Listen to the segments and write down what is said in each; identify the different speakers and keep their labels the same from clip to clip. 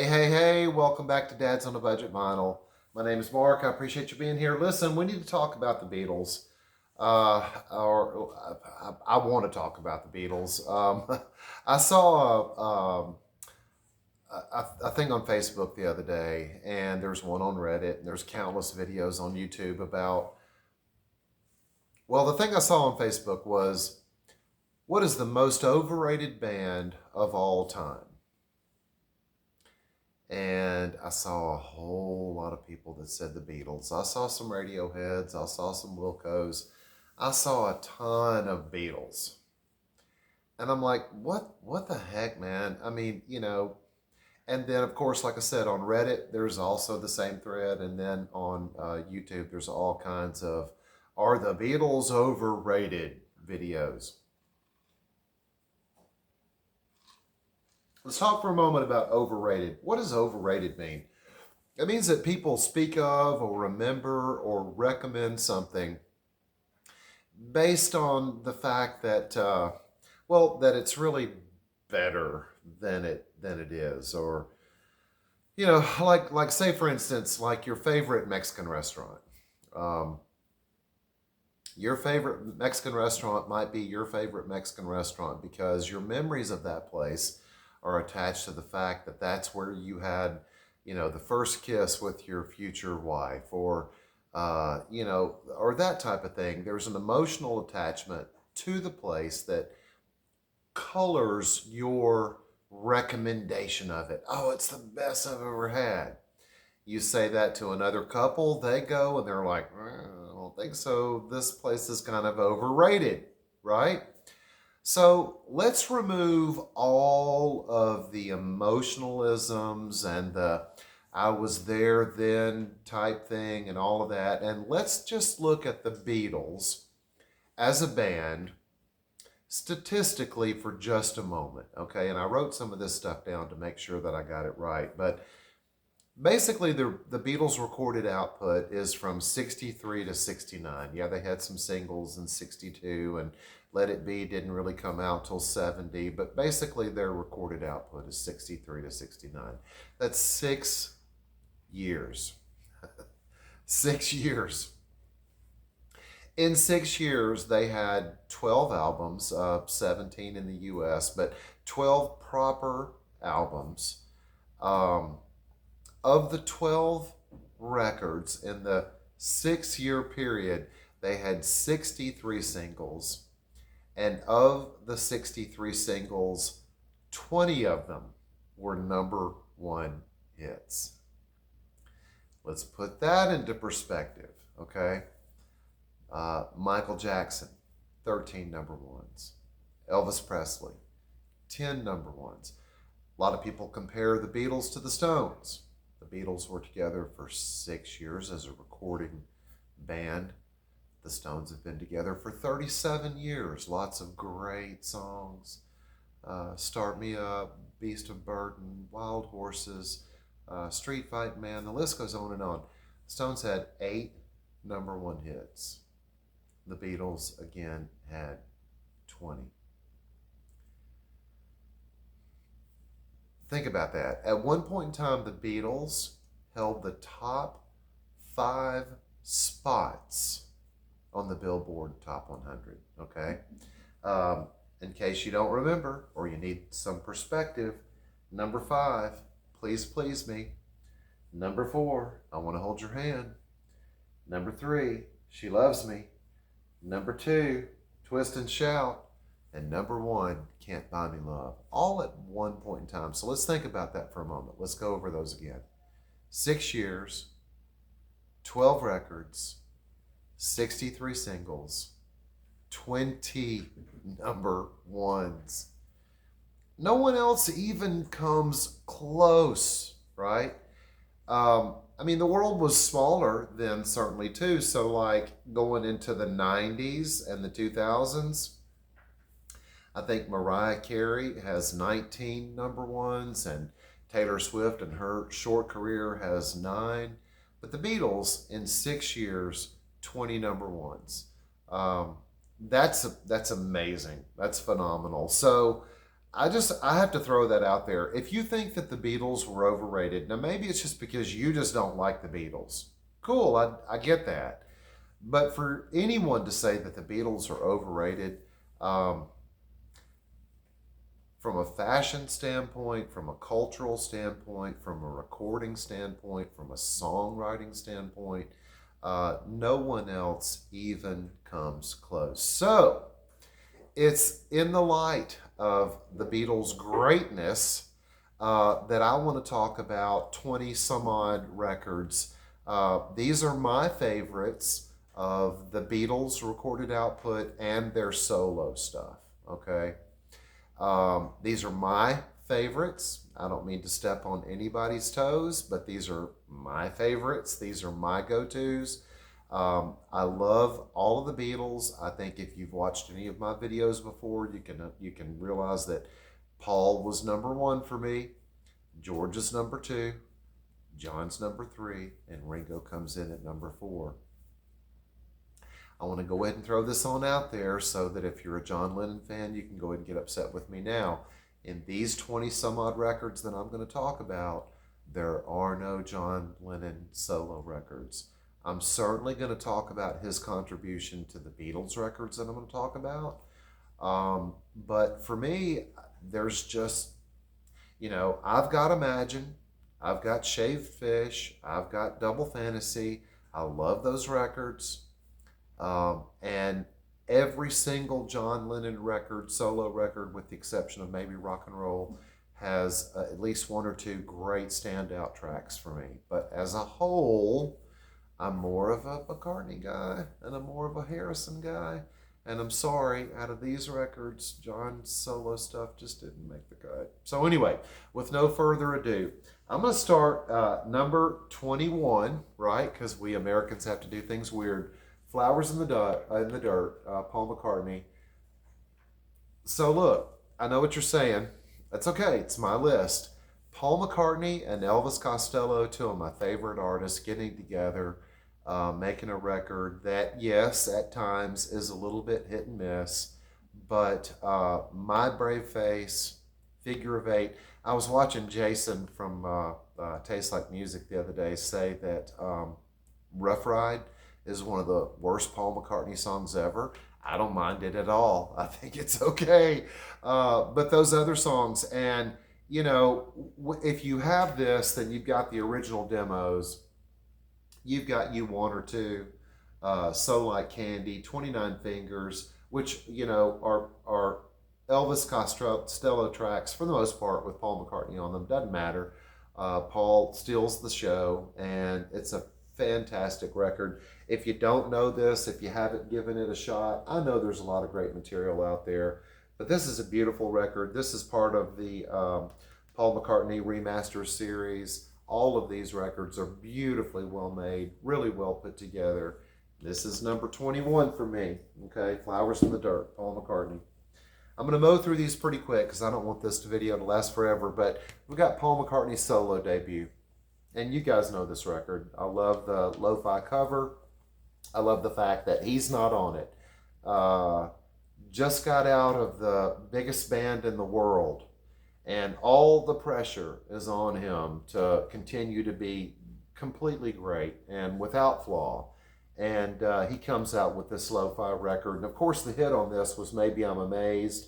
Speaker 1: Hey, welcome back to Dad's on a Budget Vinyl. My name is Mark. I appreciate you being here. Listen, we need to talk about the Beatles. I want to talk about the Beatles. I saw a thing on Facebook the other day, and there's one on Reddit, and there's countless videos on YouTube about. Well, the thing I saw on Facebook was what is the most overrated band of all time? And I saw a whole lot of people that said the Beatles. I saw some Radioheads. I saw some Wilcos. I saw a ton of Beatles. And I'm like, what the heck, man? I mean, and then of course, like I said, on Reddit, there's also the same thread. And then on YouTube, there's all kinds of, are the Beatles overrated videos? Let's talk for a moment about overrated. What does overrated mean? It means that people speak of or remember or recommend something based on the fact that, that it's really better than it is, or like say for instance, like your favorite Mexican restaurant. Um, your favorite Mexican restaurant might be your favorite Mexican restaurant because your memories of that place are attached to the fact that that's where you had, the first kiss with your future wife, or, or that type of thing. There's an emotional attachment to the place that colors your recommendation of it. Oh, it's the best I've ever had. You say that to another couple, they go and they're like, I don't think so. This place is kind of overrated, right? So let's remove all of the emotionalisms and the I was there then type thing and all of that. And let's just look at the Beatles as a band statistically for just a moment. Okay. And I wrote some of this stuff down to make sure that I got it right. But basically, the Beatles' recorded output is from 63 to 69. Yeah, they had some singles in 62, and Let It Be didn't really come out till 70, but basically their recorded output is 63 to 69. That's 6 years. 6 years. In 6 years, they had 12 albums, 17 in the US, but 12 proper albums. Um, of the 12 records in the 6 year period, they had 63 singles. And of the 63 singles, 20 of them were number one hits. Let's put that into perspective, okay? Michael Jackson, 13 number ones. Elvis Presley, 10 number ones. A lot of people compare the Beatles to the Stones. The Beatles were together for 6 years as a recording band. The Stones have been together for 37 years. Lots of great songs. Start Me Up, Beast of Burden, Wild Horses, Street Fight Man. The list goes on and on. The Stones had 8 number one hits. The Beatles, again, had 20. Think about that. At one point in time, the Beatles held the top 5 spots on the Billboard Top 100. Okay? In case you don't remember or you need some perspective, number 5, Please Please Me. Number 4, I Want to Hold Your Hand. Number 3, She Loves Me. Number 2, Twist and Shout. And number 1, Can't Buy Me Love. All at one point in time. So let's think about that for a moment. Let's go over those again. 6 years, 12 records, 63 singles, 20 number ones. No one else even comes close, right? The world was smaller then, certainly, too. So, like, going into the 90s and the 2000s, I think Mariah Carey has 19 number ones, and Taylor Swift in her short career has 9. But the Beatles, in 6 years, 20 number ones. That's amazing. That's phenomenal. So I have to throw that out there. If you think that the Beatles were overrated, now maybe it's just because you just don't like the Beatles. Cool, I get that. But for anyone to say that the Beatles are overrated, um, from a fashion standpoint, from a cultural standpoint, from a recording standpoint, from a songwriting standpoint, no one else even comes close. So it's in the light of the Beatles' greatness that I want to talk about 20 some odd records. These are my favorites of the Beatles' recorded output and their solo stuff. Okay. These are my favorites. I don't mean to step on anybody's toes, but these are my favorites. These are my go-tos. I love all of the Beatles. I think if you've watched any of my videos before, you can realize that Paul was number one for me, George is number two, John's number three, and Ringo comes in at number four. I want to go ahead and throw this on out there so that if you're a John Lennon fan, you can go ahead and get upset with me now. In these 20 some odd records that I'm going to talk about, there are no John Lennon solo records. I'm certainly going to talk about his contribution to the Beatles records that I'm going to talk about. But for me, there's just, I've got Imagine, I've got Shaved Fish, I've got Double Fantasy. I love those records. And every single John Lennon record, solo record, with the exception of maybe Rock and Roll, has at least one or two great standout tracks for me. But as a whole, I'm more of a McCartney guy and I'm more of a Harrison guy. And I'm sorry, out of these records, John's solo stuff just didn't make the cut. So anyway, with no further ado, I'm going to start number 21, right? Because we Americans have to do things weird. Flowers in the Dirt, Paul McCartney. So look, I know what you're saying. That's okay. It's my list. Paul McCartney and Elvis Costello, two of my favorite artists, getting together, making a record that, yes, at times is a little bit hit and miss, but My Brave Face, Figure of Eight. I was watching Jason from Tastes Like Music the other day say that Rough Ride is one of the worst Paul McCartney songs ever. I don't mind it at all. I think it's okay. But those other songs, and if you have this, then you've got the original demos. You've got You Want Her To, So Like Candy, 29 Fingers, which, are Elvis Costello tracks for the most part with Paul McCartney on them. Doesn't matter. Paul steals the show, and it's a fantastic record. If you don't know this, if you haven't given it a shot, I know there's a lot of great material out there, but this is a beautiful record. This is part of the Paul McCartney Remaster series. All of these records are beautifully well made, really well put together. This is number 21 for me. Okay, Flowers in the Dirt, Paul McCartney. I'm going to mow through these pretty quick because I don't want this video to last forever, but we've got Paul McCartney's solo debut. And you guys know this record. I love the lo-fi cover. I love the fact that he's not on it. Just got out of the biggest band in the world, and all the pressure is on him to continue to be completely great and without flaw. And he comes out with this lo-fi record. And of course, the hit on this was Maybe I'm Amazed.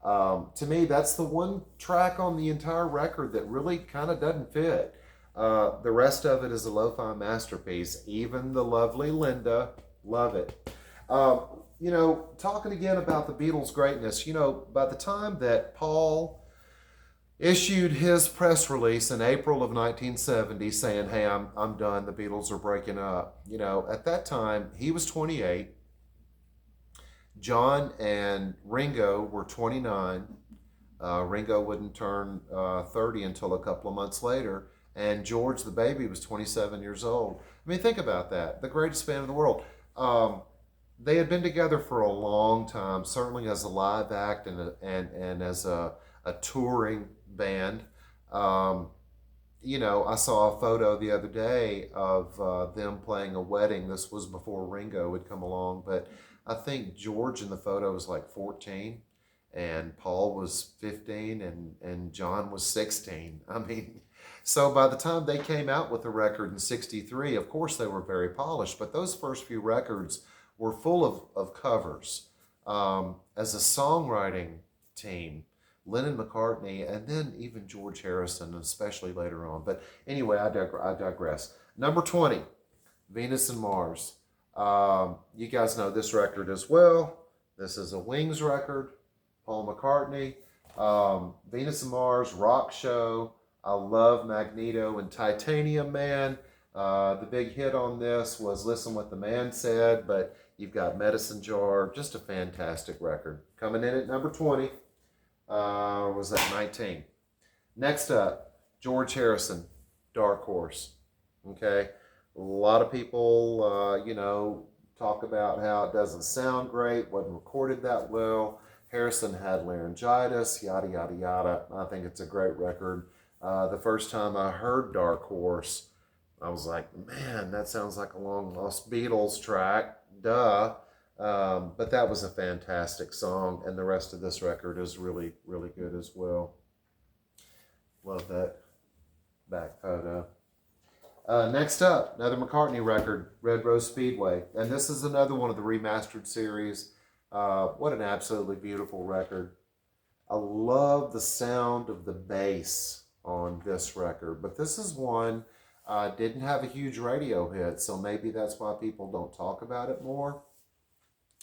Speaker 1: To me, that's the one track on the entire record that really kind of doesn't fit. The rest of it is a lo-fi masterpiece. Even the lovely Linda, love it. Talking again about the Beatles' greatness, by the time that Paul issued his press release in April of 1970 saying, hey, I'm done, the Beatles are breaking up, at that time, he was 28. John and Ringo were 29. Ringo wouldn't turn 30 until a couple of months later. And George, the baby, was 27 years old. I mean, think about that. The greatest band in the world. They had been together for a long time, certainly as a live act and as a touring band. I saw a photo the other day of them playing a wedding. This was before Ringo had come along, but I think George in the photo was like 14. and Paul was 15 and John was 16. I mean, so by the time they came out with the record in 63, of course they were very polished, but those first few records were full of covers. As a songwriting team, Lennon, McCartney, and then even George Harrison, especially later on. But anyway, I digress. Number 20, Venus and Mars. You guys know this record as well. This is a Wings record. Paul McCartney, Venus and Mars, Rock Show. I love Magneto and Titanium Man. The big hit on this was Listen What the Man Said, but you've got Medicine Jar. Just a fantastic record. Coming in at number 20. Was that 19? Next up, George Harrison, Dark Horse. Okay, a lot of people, talk about how it doesn't sound great, wasn't recorded that well. Harrison had laryngitis, yada, yada, yada. I think it's a great record. The first time I heard Dark Horse, I was like, man, that sounds like a long lost Beatles track. Duh. But that was a fantastic song, and the rest of this record is really, really good as well. Love that back photo. Next up, another McCartney record, Red Rose Speedway. And this is another one of the remastered series. What an absolutely beautiful record. I love the sound of the bass on this record, but this is one didn't have a huge radio hit, so maybe that's why people don't talk about it more.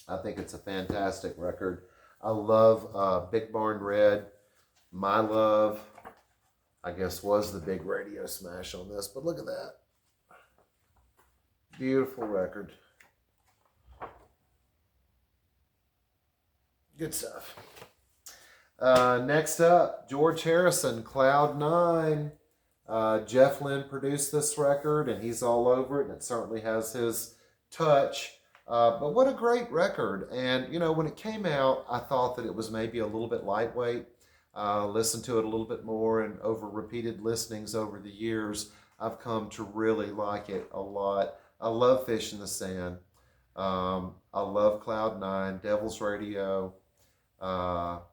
Speaker 1: I think it's a fantastic record. I love Big Barn Red. My Love, I guess, was the big radio smash on this, but look at that. Beautiful record. Good stuff. Next up, George Harrison, Cloud 9. Jeff Lynne produced this record, and he's all over it, and it certainly has his touch. But what a great record. And, when it came out, I thought that it was maybe a little bit lightweight. Listened to it a little bit more, and over repeated listenings over the years, I've come to really like it a lot. I love Fish in the Sand. I love Cloud 9, Devil's Radio.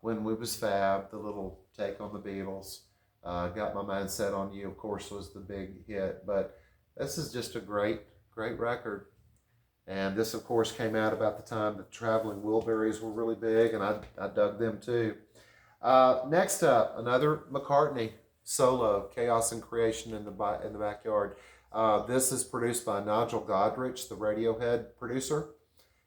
Speaker 1: When We Was Fab, the little take on the Beatles. Got My Mind Set on You, of course, was the big hit. But this is just a great, great record. And this, of course, came out about the time the Traveling Wilburys were really big, and I dug them too. Next up, another McCartney solo, Chaos and Creation in the Backyard. This is produced by Nigel Godrich, the Radiohead producer.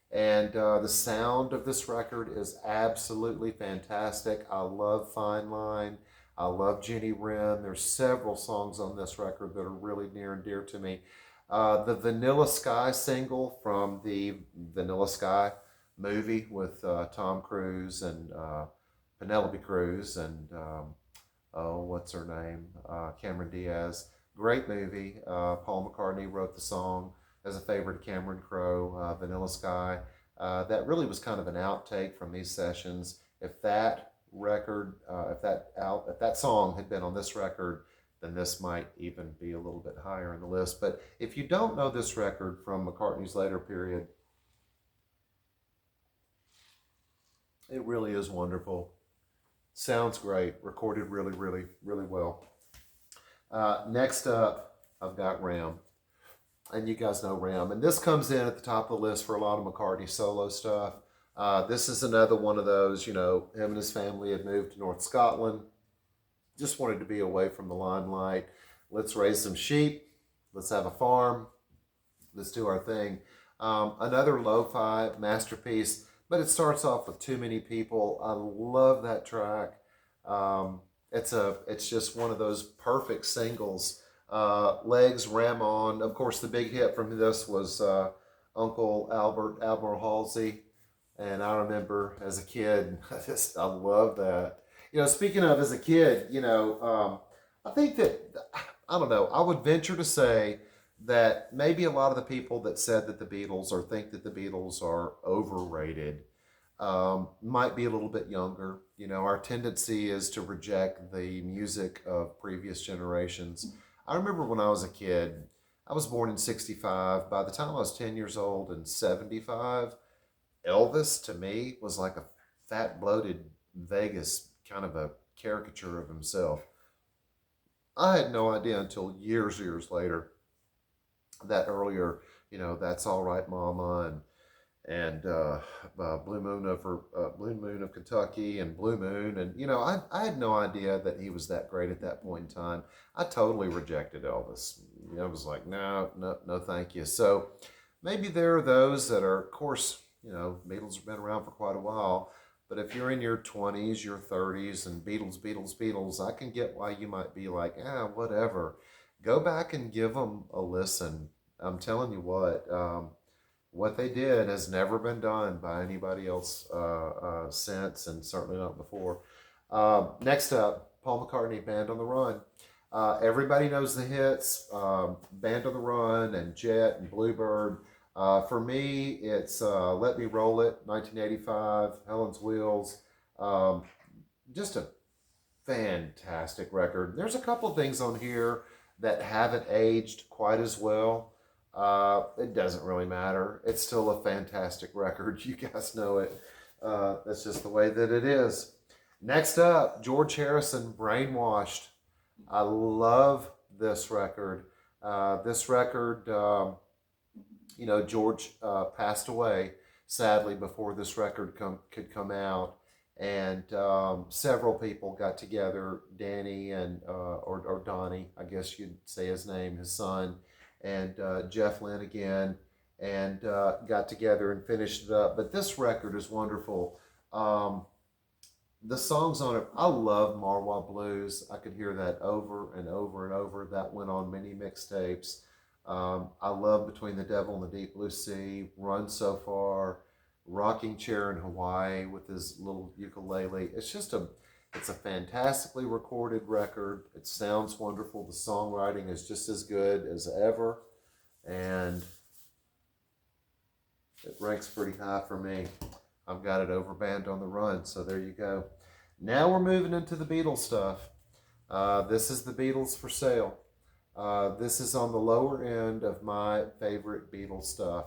Speaker 1: And the sound of this record is absolutely fantastic. I love Fine Line. I love Jenny Wren. There's several songs on this record that are really near and dear to me. The Vanilla Sky single from the Vanilla Sky movie with Tom Cruise and Penelope Cruz and, what's her name? Cameron Diaz. Great movie. Paul McCartney wrote the song as a favor to Cameron Crowe, Vanilla Sky. That really was kind of an outtake from these sessions. If that record, if that song had been on this record, then this might even be a little bit higher in the list. But if you don't know this record from McCartney's later period, it really is wonderful. Sounds great. Recorded really, really, really well. Next up, I've got Ram. And you guys know Ram. And this comes in at the top of the list for a lot of McCartney solo stuff. This is another one of those, him and his family had moved to North Scotland. Just wanted to be away from the limelight. Let's raise some sheep. Let's have a farm. Let's do our thing. Another lo-fi masterpiece, but it starts off with Too Many People. I love that track. It's just one of those perfect singles. Legs, Ram On. Of course, the big hit from this was Uncle Admiral Halsey. And I remember as a kid, I love that. Speaking of as a kid, I think that, I don't know, I would venture to say that maybe a lot of the people that said that the Beatles or think that the Beatles are overrated might be a little bit younger. Our tendency is to reject the music of previous generations. I remember when I was a kid, I was born in 65. By the time I was 10 years old and 75, Elvis to me was like a fat, bloated Vegas kind of a caricature of himself. I had no idea until years later that earlier, That's All Right Mama and Blue Moon of Kentucky and Blue Moon, and I had no idea that he was that great at that point in time. I totally rejected Elvis. I was like, no, no, no, thank you. So maybe there are those that are, of course, Beatles have been around for quite a while. But if you're in your 20s, your 30s, and Beatles, I can get why you might be like, whatever. Go back and give them a listen. I'm telling you what they did has never been done by anybody else since, and certainly not before. Next up, Paul McCartney, Band on the Run. Everybody knows the hits, Band on the Run and Jet and Bluebird. For me, it's Let Me Roll It, 1985, Helen's Wheels. Um, just a fantastic record. There's a couple of things on here that haven't aged quite as well. It doesn't really matter. It's still a fantastic record. You guys know it. That's just the way that it is. Next up, George Harrison, Brainwashed. I love this record. George passed away sadly before this record could come out, and several people got together. Danny and or Donnie, I guess you'd say his name, his son, and Jeff Lynne again, and got together and finished it up. But this record is wonderful. The songs on it, I love Marwa Blues. I could hear that over and over and over. That went on many mixtapes. I love Between the Devil and the Deep Blue Sea, Run So Far, Rocking Chair in Hawaii with his little ukulele. It's a fantastically recorded record. It sounds wonderful. The songwriting is just as good as ever, and it ranks pretty high for me. I've got it over Band on the Run, so there you go. Now we're moving into the Beatles stuff. This is the Beatles for sale. This is on the lower end of my favorite Beatles stuff.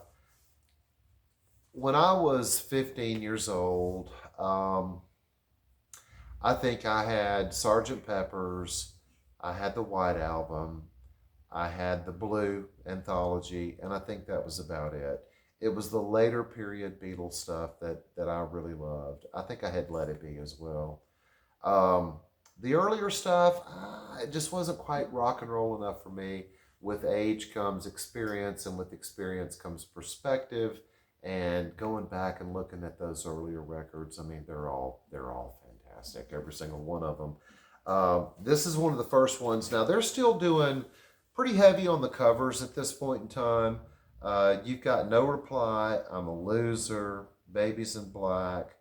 Speaker 1: When I was 15 years old, I think I had Sgt. Pepper's, I had the White Album, I had the Blue anthology, and I think that was about it. It was the later period Beatles stuff that I really loved. I think I had Let It Be as well. Um, the earlier stuff, it just wasn't quite rock and roll enough for me. With age comes experience, and with experience comes perspective. And going back and looking at those earlier records, I mean, they're all fantastic, every single one of them. This is one of the first ones. Now they're still doing pretty heavy on the covers at this point in time. You've got No Reply, I'm a Loser, Babies in Black.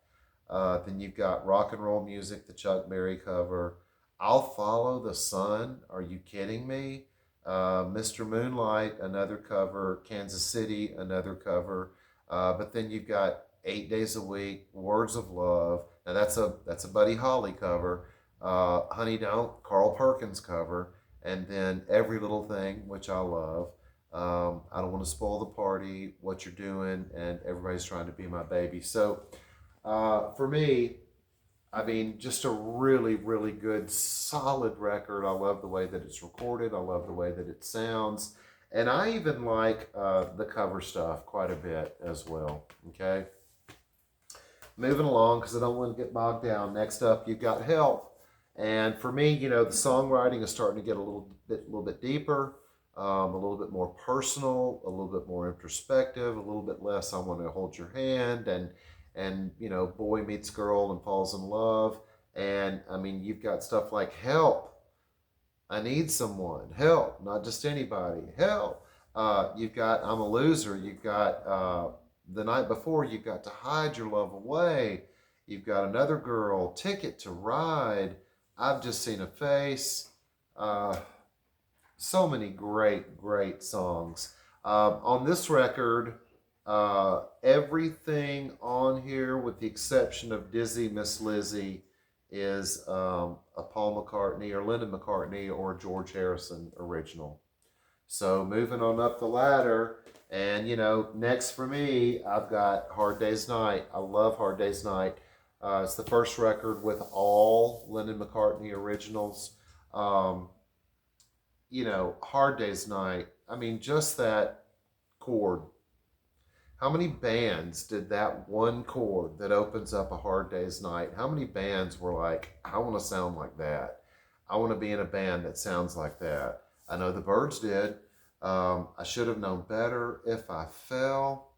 Speaker 1: Then you've got Rock and Roll Music, the Chuck Berry cover. I'll Follow the Sun. Are you kidding me? Mr. Moonlight, another cover. Kansas City, another cover. But then you've got 8 Days a Week, Words of Love. Now that's a Buddy Holly cover. Honey Don't, Carl Perkins cover. And then Every Little Thing, which I love. I Don't Want to Spoil the Party, What You're Doing, and Everybody's Trying to Be My Baby. So for me, I mean, just a really, really good, solid record. I love the way that it's recorded. I love the way that it sounds. And I even like the cover stuff quite a bit as well. Okay. Moving along because I don't want to get bogged down. Next up, you've got Help. And for me, the songwriting is starting to get a little bit deeper, a little bit more personal, a little bit more introspective, a little bit less I want to hold your hand, and boy meets girl and falls in love. And I mean, you've got stuff like Help, I Need Someone, Help, not just anybody, Help. You've got I'm a Loser. You've got The Night Before. You've got To Hide Your Love Away. You've got Another Girl, Ticket to Ride, I've Just Seen a Face. So many great, great songs. On this record, everything on here, with the exception of Dizzy Miss Lizzy, is a Paul McCartney or Lennon McCartney or George Harrison original. So moving on up the ladder, and next for me, I've got Hard Day's Night. I love Hard Day's Night. It's the first record with all Lennon-McCartney originals. Um, Hard Day's Night. I mean, just that chord. How many bands did that one chord that opens up A Hard Day's Night? How many bands were like, I want to sound like that? I want to be in a band that sounds like that. I know the Byrds did. I should have known better if I fell.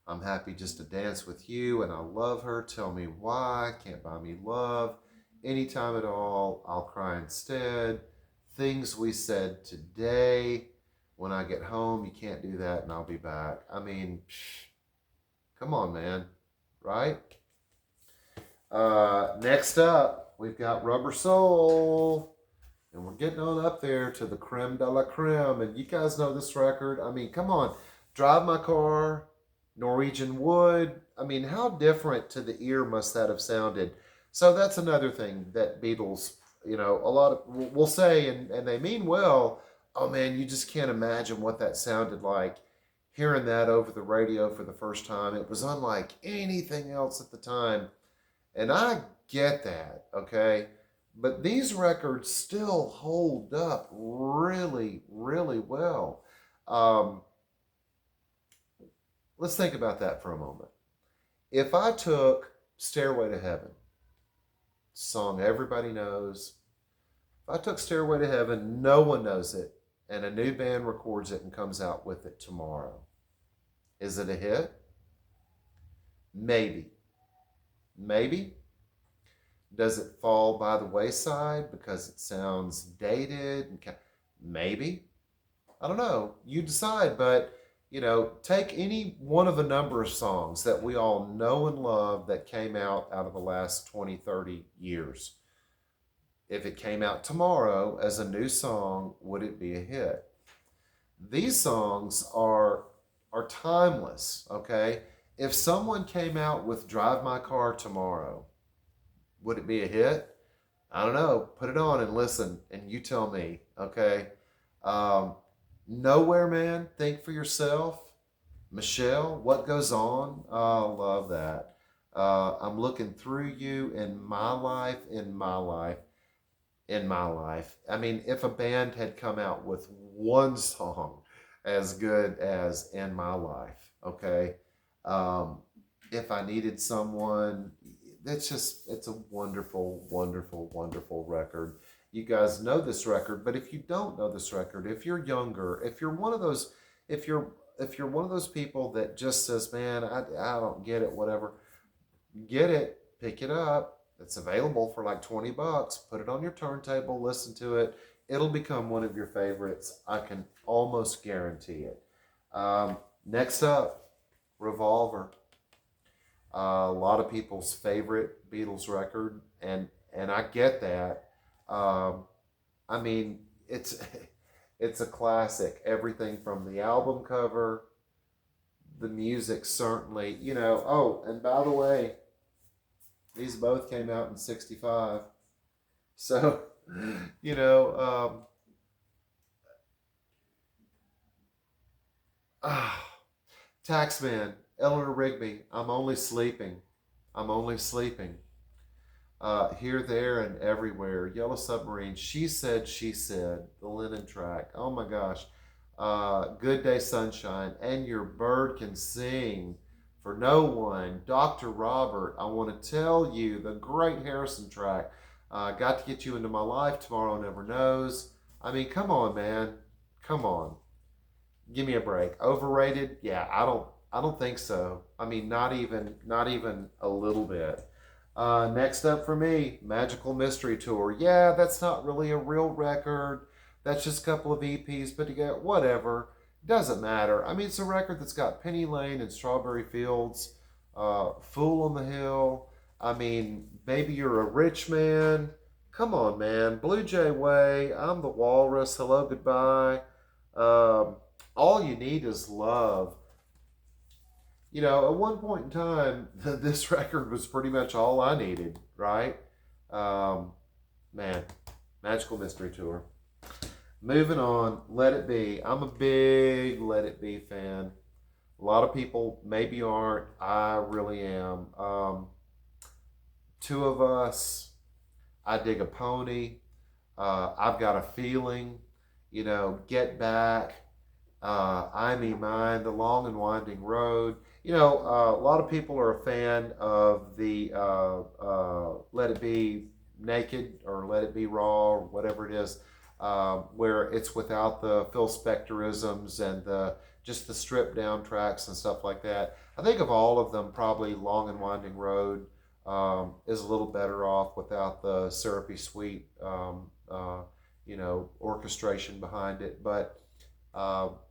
Speaker 1: I'm happy just to dance with you, and I love her. Tell me why. Can't buy me love. Anytime at all, I'll cry instead. Things we said today. When I get home, you can't do that, and I'll be back. I mean, come on, man. Right? Next up, we've got Rubber Soul. And we're getting on up there to the creme de la creme. And you guys know this record. I mean, come on. Drive My Car, Norwegian Wood. I mean, how different to the ear must that have sounded? So that's another thing that Beatles, a lot of will say, and they mean well. Oh man, you just can't imagine what that sounded like. Hearing that over the radio for the first time, it was unlike anything else at the time. And I get that, okay? But these records still hold up really, really well. Um, let's think about that for a moment. If I took Stairway to Heaven, song everybody knows, if I took Stairway to Heaven, no one knows it, and a new band records it and comes out with it tomorrow, is it a hit? Maybe. Maybe. Does it fall by the wayside because it sounds dated? Maybe. I don't know. You decide, but take any one of a number of songs that we all know and love that came out of the last 20, 30 years. If it came out tomorrow as a new song, would it be a hit? These songs are timeless, okay? If someone came out with Drive My Car tomorrow, would it be a hit? I don't know. Put it on and listen, and you tell me, okay? Nowhere Man, Think for Yourself. Michelle, What Goes On? Oh, love that. I'm Looking Through You, In My Life, In My Life, In My Life. I mean, if a band had come out with one song as good as In My Life, okay? If I Needed Someone, it's a wonderful, wonderful, wonderful record. You guys know this record, but if you don't know this record, if you're younger, if you're one of those, if you're one of those people that just says, man, I don't get it, whatever, get it, pick it up. It's available for like 20 bucks. Put it on your turntable, listen to it. It'll become one of your favorites. I can almost guarantee it. Next up, Revolver. A lot of people's favorite Beatles record, and I get that. I mean, it's a classic. Everything from the album cover, the music certainly. Oh, and by the way, these both came out in '65, so you know. Taxman, Eleanor Rigby, I'm Only Sleeping. I'm Only Sleeping. Here, There, and Everywhere. Yellow Submarine. She Said, the Lennon track. Oh my gosh. Good Day Sunshine. And Your Bird Can Sing. For No One. Dr. Robert. I Want to Tell You. The great Harrison track. Got to Get You Into My Life. Tomorrow Never Knows. I mean, come on, man. Come on. Give me a break. Overrated? Yeah, I don't think so. I mean, not even a little bit. Next up for me, Magical Mystery Tour. Yeah, that's not really a real record. That's just a couple of EPs put together. Whatever. Doesn't matter. I mean, it's a record that's got Penny Lane and Strawberry Fields, Fool on the Hill. I mean, Baby You're a Rich Man. Come on, man. Blue Jay Way. I'm the Walrus. Hello, Goodbye. All You Need Is Love. At one point in time, this record was pretty much all I needed, right? Man, Magical Mystery Tour. Moving on, Let It Be. I'm a big Let It Be fan. A lot of people maybe aren't. I really am. Two of Us, I Dig a Pony, I've Got a Feeling, Get Back, I Me Mine, The Long and Winding Road. A lot of people are a fan of the Let It Be Naked or Let It Be Raw or whatever it is, where it's without the Phil Spectorisms and just the stripped down tracks and stuff like that. I think of all of them, probably Long and Winding Road is a little better off without the syrupy sweet, orchestration behind it. But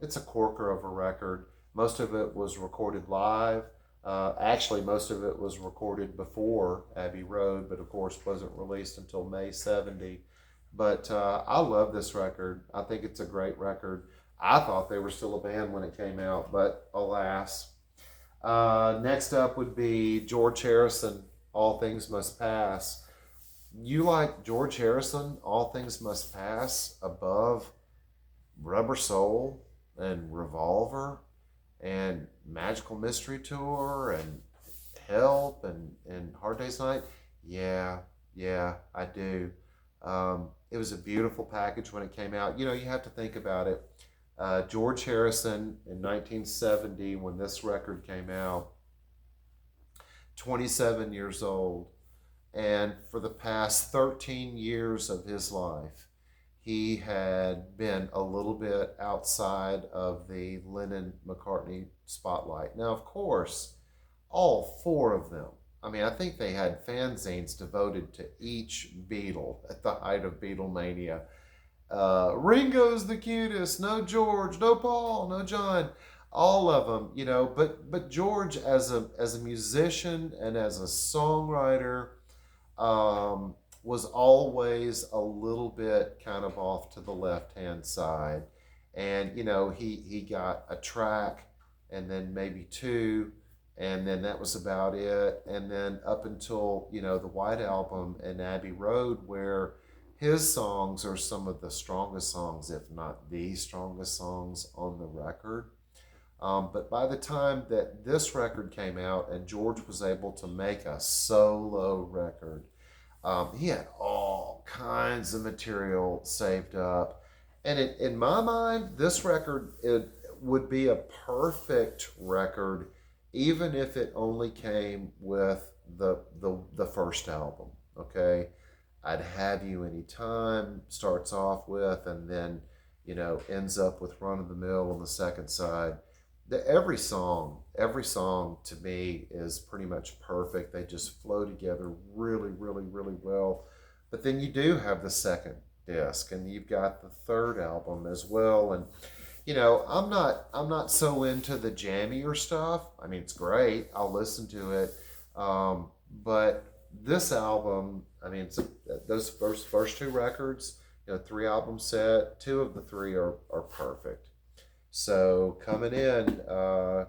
Speaker 1: it's a corker of a record. Most of it was recorded live. Actually, most of it was recorded before Abbey Road, but of course wasn't released until May 70. But I love this record. I think it's a great record. I thought they were still a band when it came out, but alas. Next up would be George Harrison, All Things Must Pass. You like George Harrison, All Things Must Pass, above Rubber Soul and Revolver and Magical Mystery Tour and Help and Hard Day's Night? Yeah, I do. It was a beautiful package when it came out. You have to think about it. George Harrison in 1970, when this record came out, 27 years old, and for the past 13 years of his life, he had been a little bit outside of the Lennon-McCartney spotlight. Now, of course, all four of them, I think they had fanzines devoted to each Beatle at the height of Beatlemania. Ringo's the cutest, no George, no Paul, no John, all of them, but George as a musician and as a songwriter, was always a little bit kind of off to the left hand side. And he got a track and then maybe two, and then that was about it. And then up until the White Album and Abbey Road, where his songs are some of the strongest songs, if not the strongest songs on the record. But by the time that this record came out and George was able to make a solo record, he had all kinds of material saved up. And in my mind, this record, it would be a perfect record, even if it only came with the first album, okay? I'd Have You Anytime starts off with, and then, ends up with Run of the Mill on the second side. Every song to me is pretty much perfect. They just flow together really, really, really well. But then you do have the second disc, and you've got the third album as well. And I'm not so into the jammier stuff. It's great. I'll listen to it. But this album, it's those first two records, 3-album set. 2 of the 3 are perfect. So coming in,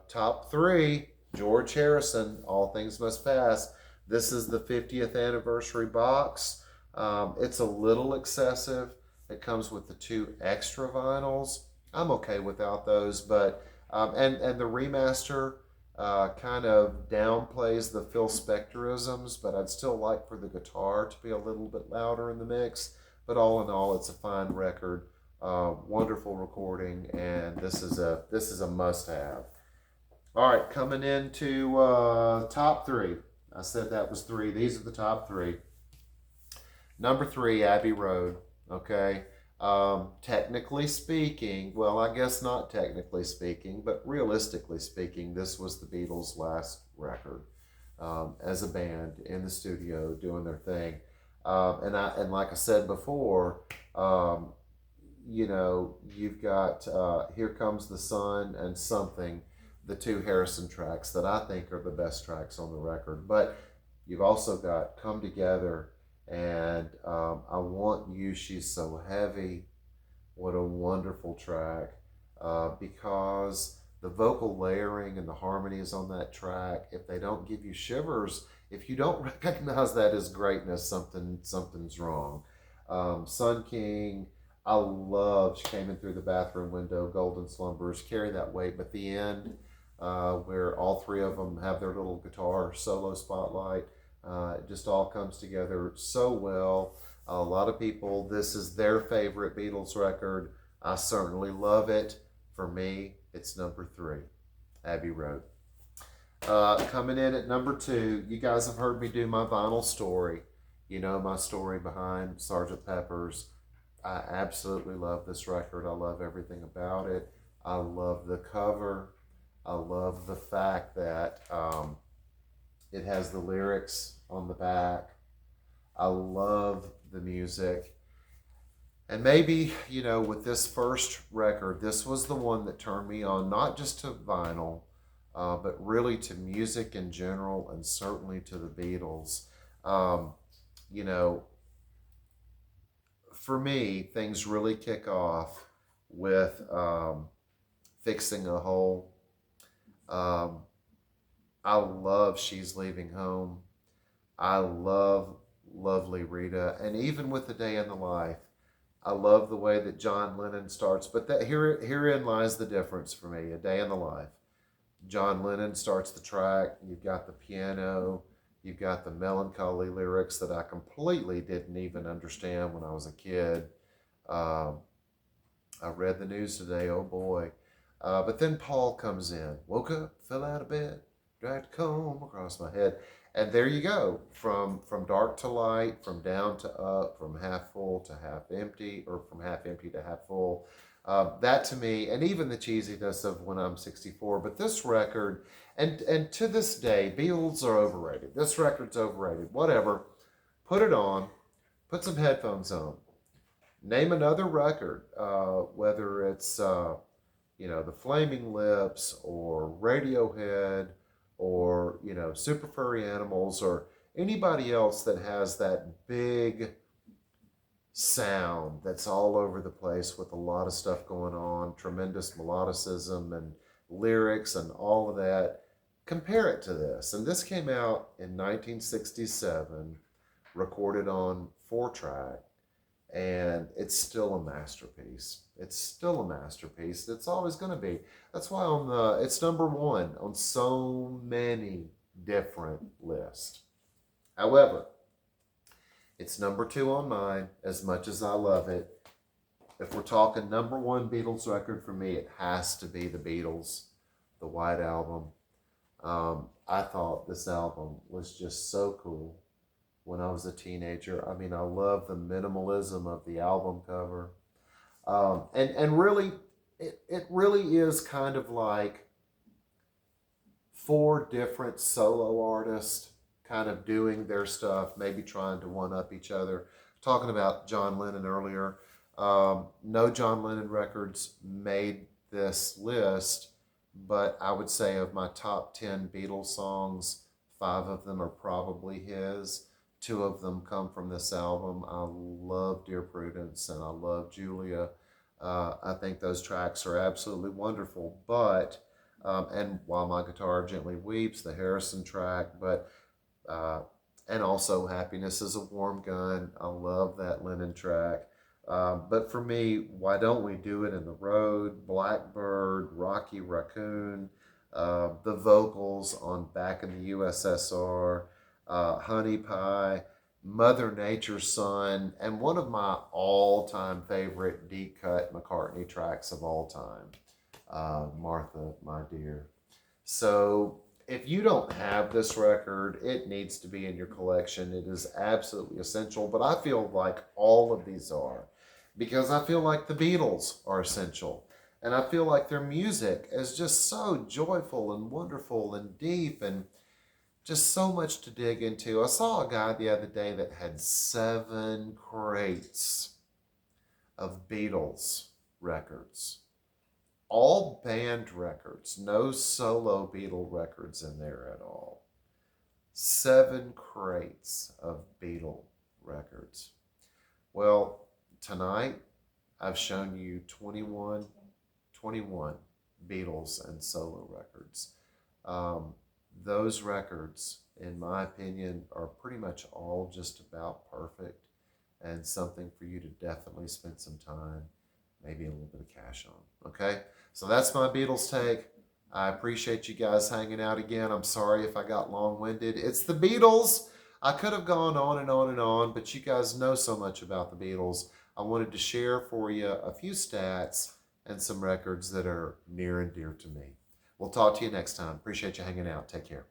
Speaker 1: top 3, George Harrison, All Things Must Pass. This is the 50th anniversary box. It's a little excessive. It comes with the 2 extra vinyls. I'm okay without those, but and the remaster kind of downplays the Phil Spectorisms, but I'd still like for the guitar to be a little bit louder in the mix. But all in all, it's a fine record. Wonderful recording, and this is a must-have. All right, coming into top 3. I said that was 3. These are the top 3. Number 3, Abbey Road. Okay, technically speaking, well, I guess not technically speaking, but realistically speaking, this was the Beatles' last record as a band in the studio doing their thing. And like I said before. You've got Here Comes the Sun and Something, the 2 Harrison tracks that I think are the best tracks on the record. But you've also got Come Together and I Want You, She's So Heavy. What a wonderful track, because the vocal layering and the harmonies on that track, if they don't give you shivers, if you don't recognize that as greatness, something's wrong. Sun King, I love She Came In Through the Bathroom Window, Golden Slumbers, Carry That Weight. But the end, where all 3 of them have their little guitar solo spotlight, It just all comes together so well. A lot of people, this is their favorite Beatles record. I certainly love it. For me, it's number 3, Abbey Road. Coming in at number 2, you guys have heard me do my vinyl story. You know my story behind Sgt. Pepper's. I absolutely love this record. I love everything about it. I love the cover. I love the fact that it has the lyrics on the back. I love the music. And maybe, with this first record, this was the one that turned me on, not just to vinyl, but really to music in general and certainly to the Beatles. Um, you know, for me, things really kick off with Fixing a Hole. Um, I love She's Leaving Home. I love Lovely Rita. And even with A Day in the Life, I love the way that John Lennon starts. But herein lies the difference for me. A Day in the Life. John Lennon starts the track. You've got the piano. You've got the melancholy lyrics that I completely didn't even understand when I was a kid. Um, I read the news today, oh boy. But then Paul comes in. Woke up, fell out of bed, dragged a comb across my head. And there you go. From dark to light, from down to up, from half full to half empty, or from half empty to half full. That to me, and even the cheesiness of When I'm 64, but this record, and to this day, Beatles are overrated. This record's overrated. Whatever. Put it on. Put some headphones on. Name another record, whether it's the Flaming Lips or Radiohead or Super Furry Animals or anybody else that has that big sound that's all over the place with a lot of stuff going on, tremendous melodicism and lyrics and all of that. Compare it to this. And this came out in 1967, recorded on 4-track, and it's still a masterpiece. It's still a masterpiece. It's always going to be. That's why it's number 1 on so many different lists. However, it's number 2 on mine. As much as I love it, if we're talking number 1 Beatles record for me, it has to be the Beatles, the White Album. I thought this album was just so cool when I was a teenager. I mean, I love the minimalism of the album cover. And really, it really is kind of like 4 different solo artists kind of doing their stuff, maybe trying to one-up each other. Talking about John Lennon earlier, no John Lennon records made this list, but I would say of my top 10 Beatles songs, 5 of them are probably his. 2 of them come from this album. I love Dear Prudence and I love Julia. I think those tracks are absolutely wonderful. But, and While My Guitar Gently Weeps, the Harrison track, and also Happiness is a Warm Gun. I love that Lennon track. But for me, Why Don't We Do It in the Road, Blackbird, Rocky Raccoon, the vocals on Back in the USSR, Honey Pie, Mother Nature's Son, and one of my all-time favorite deep cut McCartney tracks of all time, Martha, My Dear. So if you don't have this record, it needs to be in your collection. It is absolutely essential, but I feel like all of these are, because I feel like the Beatles are essential. And I feel like their music is just so joyful and wonderful and deep and just so much to dig into. I saw a guy the other day that had 7 crates of Beatles records. All band records, no solo Beatle records in there at all. 7 crates of Beatle records. Well, tonight I've shown you 21 Beatles and solo records. Those records, in my opinion, are pretty much all just about perfect and something for you to definitely spend some time, maybe a little bit of cash on. Okay? So that's my Beatles take. I appreciate you guys hanging out again. I'm sorry if I got long-winded. It's the Beatles. I could have gone on and on and on, but you guys know so much about the Beatles. I wanted to share for you a few stats and some records that are near and dear to me. We'll talk to you next time. Appreciate you hanging out. Take care.